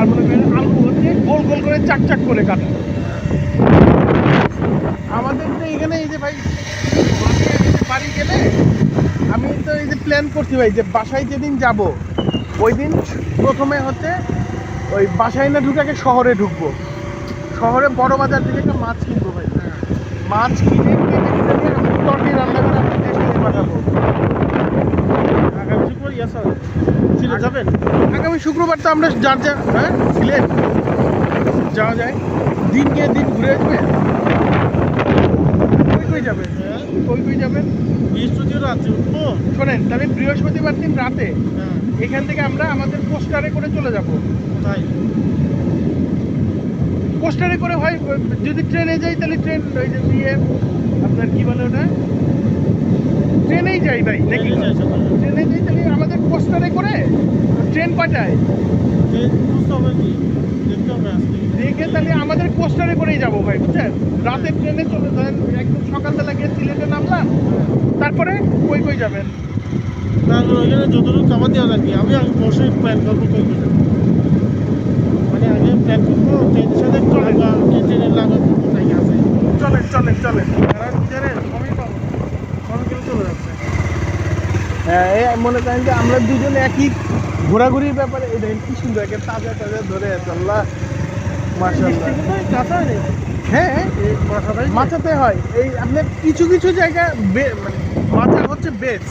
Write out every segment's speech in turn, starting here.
আর মনে করেন আলু হচ্ছে গোল গোল করে চাক চাক করে কাটা। আমাদের তো এখানে এই যে ভাই বাড়ি গেলে আমি তো এই যে প্ল্যান করছি ভাই যে বাসায় যেদিন যাব ওই দিন প্রথমে হচ্ছে ওই বাসায় না ঢুকাকে শহরে ঢুকবো, শহরে বড় বাজার থেকে একটা মাছ কিনবো ভাই। মাছ কিনে তরকারি রান্না করে আমি দেশে পাঠাবো। আগামী শুক্রবার সিলেট যাবেন? আগামী শুক্রবার তো আমরা যার যা হ্যাঁ সিলেট যাওয়া যায়, দিন গিয়ে দিন ঘুরে আসবে। কই যাবেন? কই যাবেন? বৃহস্পতিবার রাত্রে উঠবো। শোনেন তাহলে বৃহস্পতিবার দিন রাতে হ্যাঁ। এখান থেকে আমরা আমাদের পোস্টারে করে চলে যাব। কোথায়? পোস্টারে করে হয়, যদি ট্রেনে যাই তাহলে ট্রেন ওই যে দিয়ে আপনার কি বলে ওটা, ট্রেনেই যাই ভাই নাকি? ট্রেনে যাই তাহলে আমাদের পোস্টারে করে ট্রেন পাঠায় দেখে তাহলে আমাদের পোস্টারে করেই যাবো ভাই, বুঝছেন? রাতে ট্রেনে চলে ধরেন একদম সকালবেলা গিয়ে সিলেটে নামলাম, তারপরে কই যাবেন? তারপর ওইখানে যতটুকু খাবার দেওয়া লাগবে আমি বসে প্ল্যান করবো কই কই যাবো। মানে আগে প্ল্যান করবো ট্রেনের সাথে ট্রেনের লাগা কোথায় আছে। চলেন তারা নিজের সময় পাবো, সময় কেউ চলে যাচ্ছে। হ্যাঁ এই মনে করেন যে আমরা দুজনে একই ঘোরাঘুরির ব্যাপারে এই দেখেন কি সুন্দর একটা তাজা তাজা ধরে আছে। আল্লাহ মাশাআল্লাহ। হ্যাঁ মাচাতে হয়। এই আপনার কিছু কিছু জায়গা মানে মাচা হচ্ছে বেস্ট,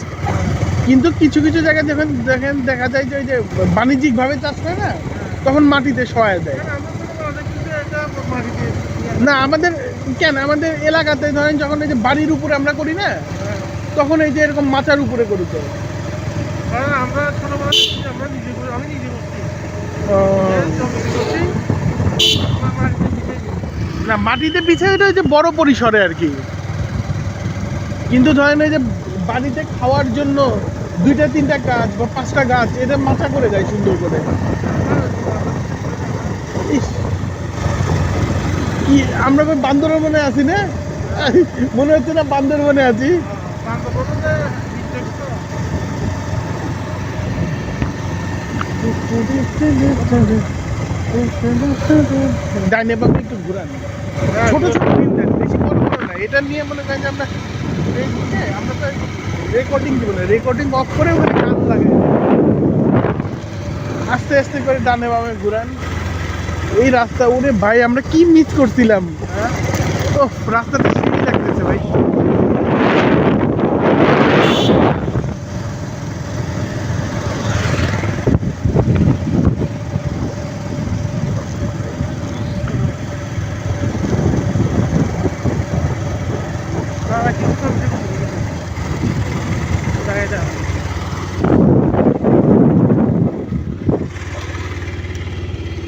কিন্তু কিছু কিছু জায়গায় দেখেন দেখা যায় যে ওই যে বাণিজ্যিকভাবে চাষ করে না, তখন মাটিতে সহায় দেয়। না আমাদের কেন, আমাদের এলাকাতে ধরেন যখন এই যে বাড়ির উপরে আমরা করি না, তখন এই যে এরকম মাচার উপরে করি তো। কারণ আমরা ছোটবেলা আমরা নিজে করি, আমি নিজে করছি। না মাটিতে বিছাই ওটা ওই যে বড় পরিসরে আর কি, কিন্তু ধরেন এই যে বাড়িতে খাওয়ার জন্য 2-3টা গাছ বা 5টা গাছ এটা মাচা করে যায় সুন্দর করে। ইস, কি আমরা বান্দরবনে আছি না, মনে হচ্ছে না বান্দরবনে আছি। ডাইনে বামে একটু ঘুরান, ছোট ছোট ফিল্টার, বেশি বড় বড় না। এটা নিয়ে মনে করেন যে আমরা তো রেকর্ডিং দিব না, রেকর্ডিং অফ করে ওখানে গান লাগে, আস্তে আস্তে করে ডানে বামে ঘুরান। এই রাস্তা ওরে ভাই আমরা কি মিস করছিলাম। ও রাস্তাটা সেই লাগতেছে ভাই। কিছু